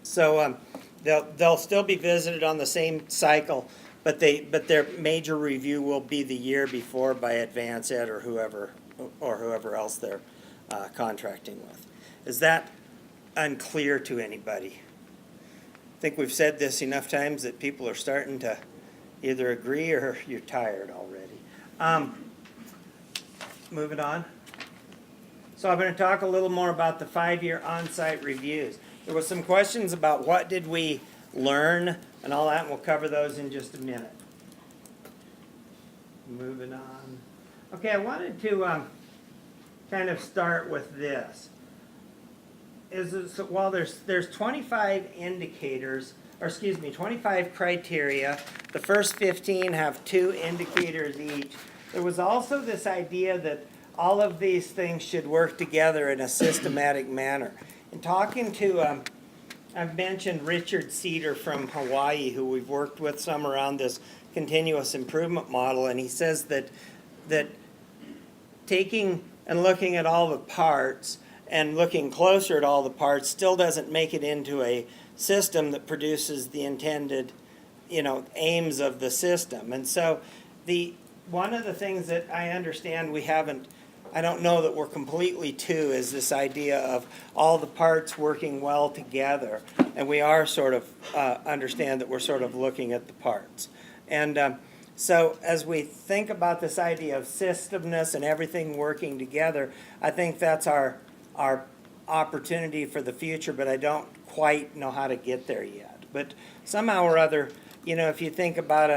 So they'll still be visited on the same cycle, but their major review will be the year before by Advance Ed or whoever else they're contracting with. Is that unclear to anybody? I think we've said this enough times that people are starting to either agree or you're tired already. Moving on. So I'm going to talk a little more about the 5-year on-site reviews. There was some questions about what did we learn and all that, and we'll cover those in just a minute. Moving on. Okay, I wanted to kind of start with this. So while there's 25 indicators, or excuse me, 25 criteria, the first 15 have 2 indicators each. There was also this idea that all of these things should work together in a systematic manner. In talking to, I've mentioned Richard Cedar from Hawaii, who we've worked with some around this continuous improvement model, and he says that taking and looking at all the parts and looking closer at all the parts still doesn't make it into a system that produces the intended, aims of the system. And so one of the things that I understand I don't know that we're completely to, is this idea of all the parts working well together. And we are sort of, understand that we're sort of looking at the parts. And so as we think about this idea of systemness and everything working together, I think that's our opportunity for the future, but I don't quite know how to get there yet. But somehow or other, if you think about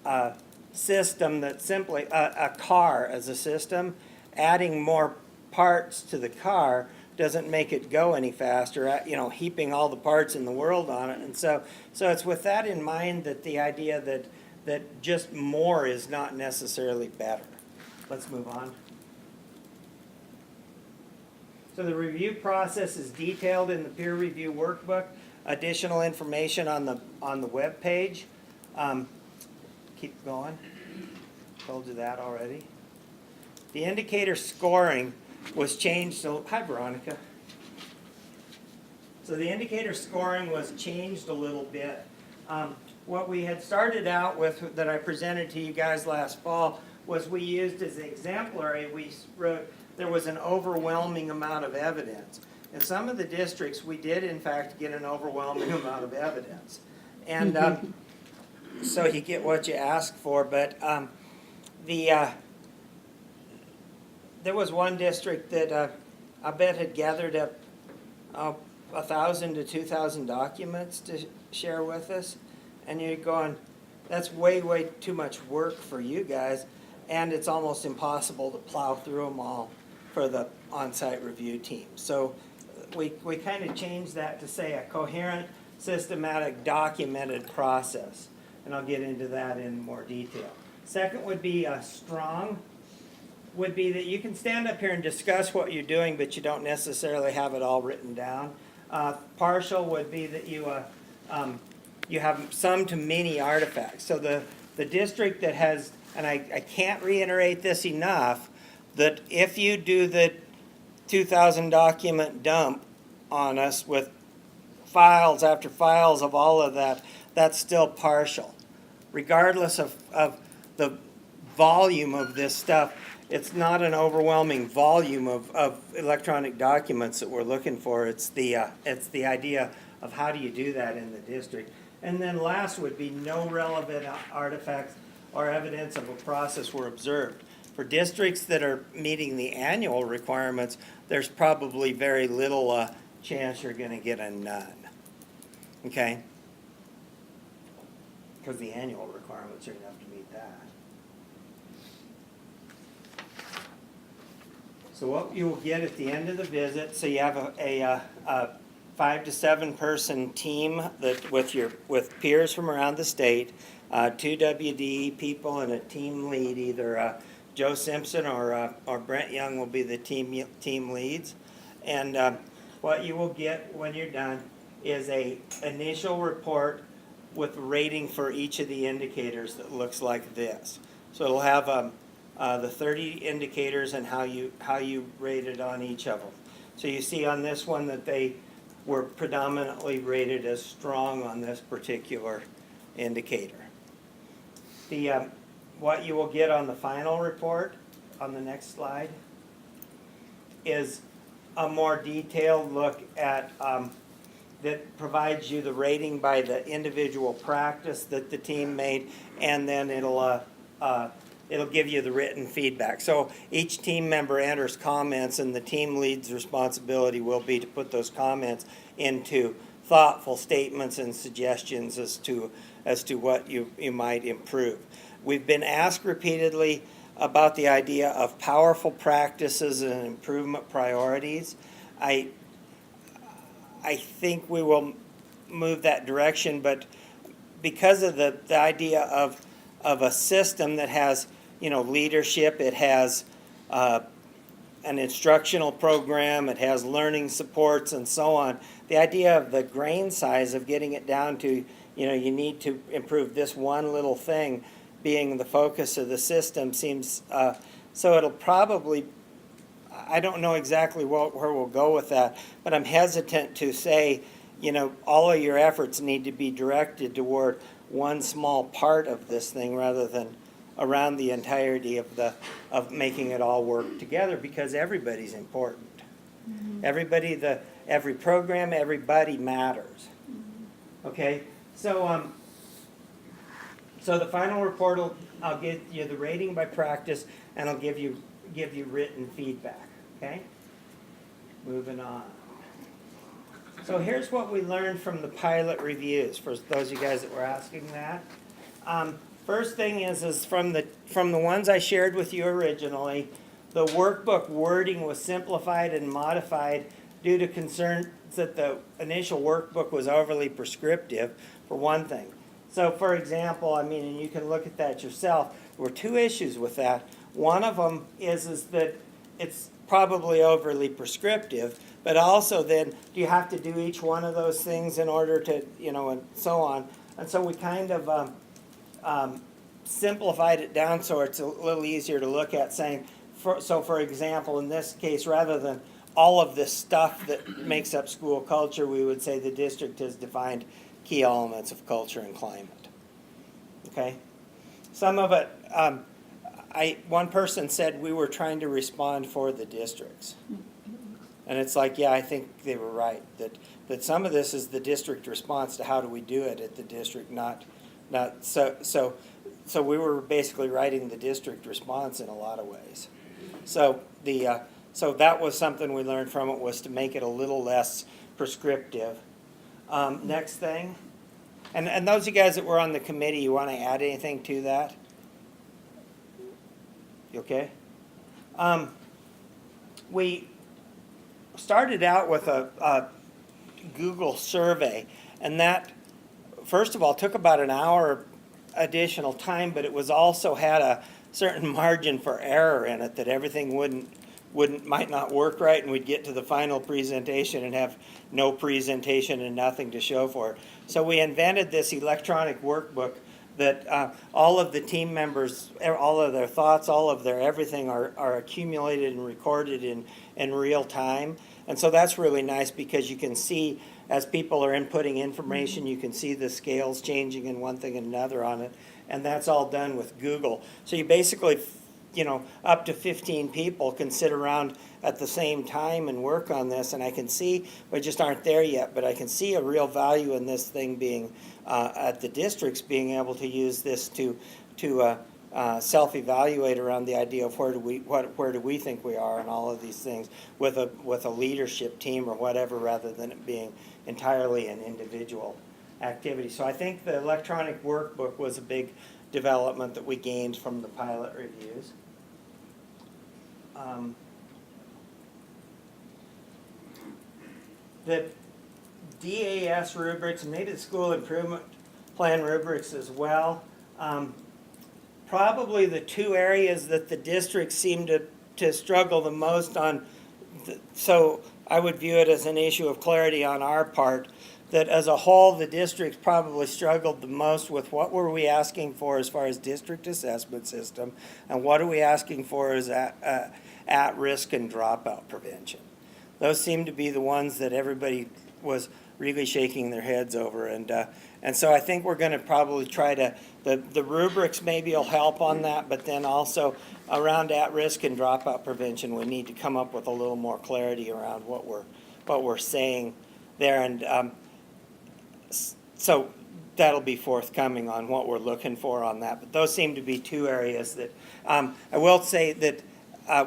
a system that's simply a car as a system, adding more parts to the car doesn't make it go any faster, heaping all the parts in the world on it. And so it's with that in mind that the idea that just more is not necessarily better. Let's move on. So the review process is detailed in the peer review workbook. Additional information on the web page. Keep going. Told you that already. The indicator scoring was changed. So, hi, Veronica. So the indicator scoring was changed a little bit. What we had started out with that I presented to you guys last fall was we used as exemplary, we wrote there was an overwhelming amount of evidence. In some of the districts, we did, in fact, get an overwhelming amount of evidence. And so you get what you ask for. But there was one district that I bet had gathered up 1,000 to 2,000 documents to share with us. And you're going, that's way, way too much work for you guys. And it's almost impossible to plow through them all for the on-site review team. So we kind of changed that to say a coherent, systematic, documented process. And I'll get into that in more detail. Second would be strong, would be that you can stand up here and discuss what you're doing, but you don't necessarily have it all written down. Partial would be that you have some to many artifacts. So the district that has, and I can't reiterate this enough, that if you do the 2,000 document dump on us with files after files of all of that, that's still partial. Regardless of the volume of this stuff, it's not an overwhelming volume of electronic documents that we're looking for. It's the idea of how do you do that in the district. And then last would be no relevant artifacts or evidence of a process were observed. For districts that are meeting the annual requirements, there's probably very little chance you're going to get a none. Okay? Because the annual requirements are enough to meet that. So what you will get at the end of the visit, so you have a 5 to 7 person team that with peers from around the state, 2 WD people and a team lead, either Joe Simpson or Brent Young will be the team leads. And what you will get when you're done is a initial report with rating for each of the indicators that looks like this. So it'll have the 30 indicators and how you rated on each of them. So you see on this one that they were predominantly rated as strong on this particular indicator. The, what you will get on the final report, on the next slide, is a more detailed look at, that provides you the rating by the individual practice that the team made, and then it'll give you the written feedback. So each team member enters comments, and the team lead's responsibility will be to put those comments into thoughtful statements and suggestions as to what you might improve. We've been asked repeatedly about the idea of powerful practices and improvement priorities. I think we will move that direction, but because of the idea of a system that has, leadership, it has an instructional program, it has learning supports and so on, the idea of the grain size of getting it down to, you need to improve this one little thing being the focus of the system seems, so it'll probably, I don't know exactly where we'll go with that, but I'm hesitant to say, all of your efforts need to be directed toward one small part of this thing rather than around the entirety of making it all work together, because everybody's important. Mm-hmm. Every program, everybody matters. Mm-hmm. Okay, so the final report I'll give you the rating by practice, and I'll give you written feedback. Okay, moving on. So here's what we learned from the pilot reviews, for those of you guys that were asking that. First thing is from the ones I shared with you originally, the workbook wording was simplified and modified due to concerns that the initial workbook was overly prescriptive, for one thing. So for example, and you can look at that yourself, there were two issues with that. One of them is that it's probably overly prescriptive, but also then do you have to do each one of those things in order to, and so on. And so we kind of simplified it down so it's a little easier to look at, saying, for example, in this case, rather than all of this stuff that makes up school culture, we would say the district has defined key elements of culture and climate. Okay? Some of it, one person said we were trying to respond for the districts. And it's like, yeah, I think they were right, that some of this is the district response to how do we do it at the district, not so we were basically writing the district response in a lot of ways. So so that was something we learned from it, was to make it a little less prescriptive. Next thing, and those of you guys that were on the committee, you want to add anything to that? You okay? We started out with a Google survey, and that, first of all, took about an hour additional time, but it was also had a certain margin for error in it, that everything might not work right, and we'd get to the final presentation and have no presentation and nothing to show for it. So we invented this electronic workbook that all of the team members, all of their thoughts, all of their everything are accumulated and recorded in real time. And so that's really nice, because you can see, as people are inputting information, you can see the scales changing in one thing and another on it. And that's all done with Google. So you basically, up to 15 people can sit around at the same time and work on this. And I can see, we just aren't there yet, but I can see a real value in this thing being, at the districts, being able to use this to self-evaluate around the idea of where do we think we are and all of these things with a leadership team or whatever, rather than it being entirely an individual activity. So I think the electronic workbook was a big development that we gained from the pilot reviews. The DAS rubrics, and maybe the school improvement plan rubrics as well. Probably the two areas that the districts seem to struggle the most on, so I would view it as an issue of clarity on our part, that as a whole the districts probably struggled the most with what were we asking for as far as district assessment system, and what are we asking for as at-risk and dropout prevention. Those seem to be the ones that everybody was really shaking their heads over. And so I think we're going to probably try to, the rubrics maybe will help on that, but then also around at-risk and dropout prevention, we need to come up with a little more clarity around what we're saying there. And so that'll be forthcoming on what we're looking for on that. But those seem to be two areas that, I will say that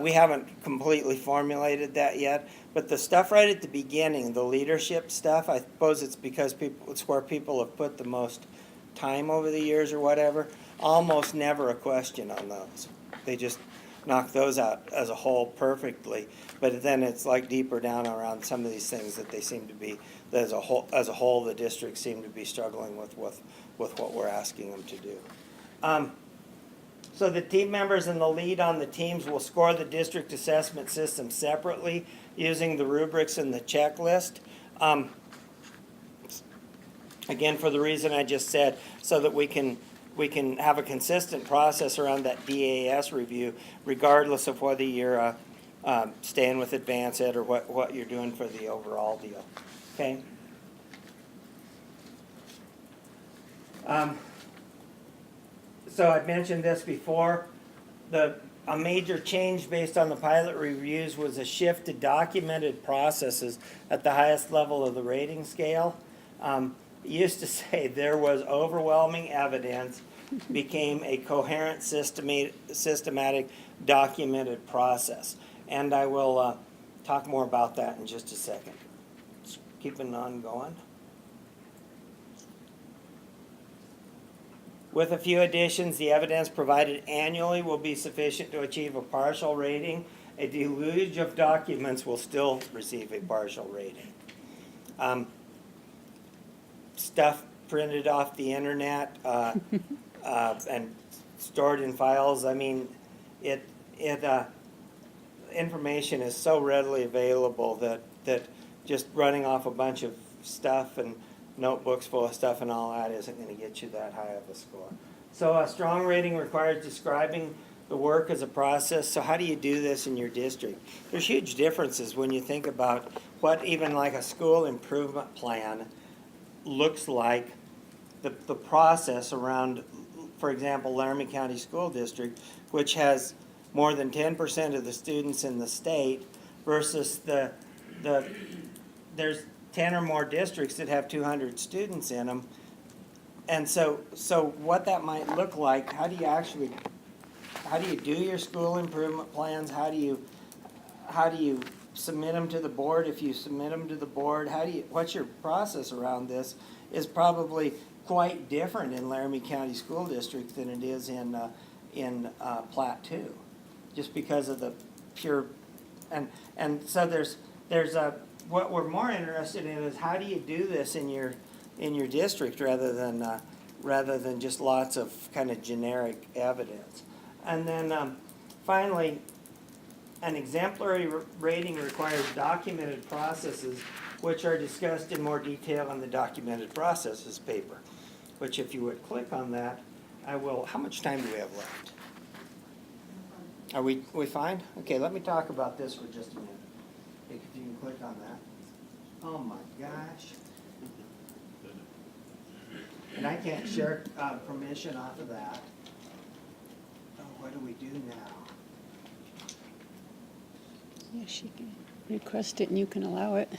we haven't completely formulated that yet, but the stuff right at the beginning, the leadership stuff, I suppose it's because it's where people have put the most time over the years or whatever, almost never a question on those. They just knock those out as a whole perfectly, but then it's like deeper down around some of these things that they seem to be, that as a whole the districts seem to be struggling with what we're asking them to do. So the team members and the lead on the teams will score the district assessment system separately using the rubrics and the checklist. Again, for the reason I just said, so that we can have a consistent process around that DAS review, regardless of whether you're staying with Advance Ed or what you're doing for the overall deal. Okay. So I mentioned this before. A major change based on the pilot reviews was a shift to documented processes at the highest level of the rating scale. It used to say there was overwhelming evidence became a coherent, systematic, documented process. And I will talk more about that in just a second. Just keeping on going. With a few additions, the evidence provided annually will be sufficient to achieve a partial rating. A deluge of documents will still receive a partial rating. Stuff printed off the internet and stored in files. I mean, information is so readily available that just running off a bunch of stuff and notebooks full of stuff and all that isn't going to get you that high of a score. So a strong rating requires describing the work as a process. So how do you do this in your district? There's huge differences when you think about what even like a school improvement plan looks like, the process around, for example, Laramie County School District, which has more than 10% of the students in the state versus there's 10 or more districts that have 200 students in them. And so what that might look like, how do you do your school improvement plans? How do you submit them to the board? If you submit them to the board, what's your process around this is probably quite different in Laramie County School District than it is in Plat 2, just because of the pure, and so there's what we're more interested in is how do you do this in your district rather than just lots of kind of generic evidence. And then finally, an exemplary rating requires documented processes which are discussed in more detail in the documented processes paper, which if you would click on that, I will. How much time do we have left? Are we fine? Okay, let me talk about this for just a minute. If you can click on that. Oh my gosh. And I can't share permission off of that. Oh, what do we do now? Yeah, she can request it and you can allow it.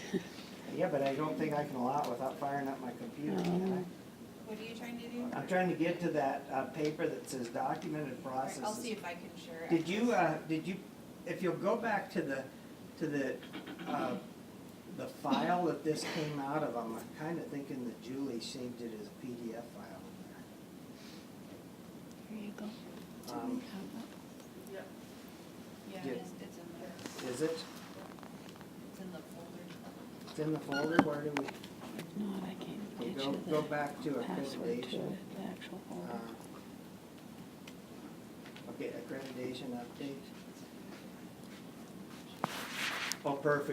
Yeah, but I don't think I can allow it without firing up my computer, can I? What are you trying to do? I'm trying to get to that paper that says documented processes. I'll see if I can share it. Did you, if you'll go back to the file that this came out of, I'm kind of thinking that Julie saved it as a PDF file in Here you go. there. Yep. Yeah, Did- it's in there. Is it? It's in the folder. It's in the folder? Where do we? If not, I can Okay, get you go the back to password to accreditation. it, the actual folder. Okay, accreditation update. Oh, perfect.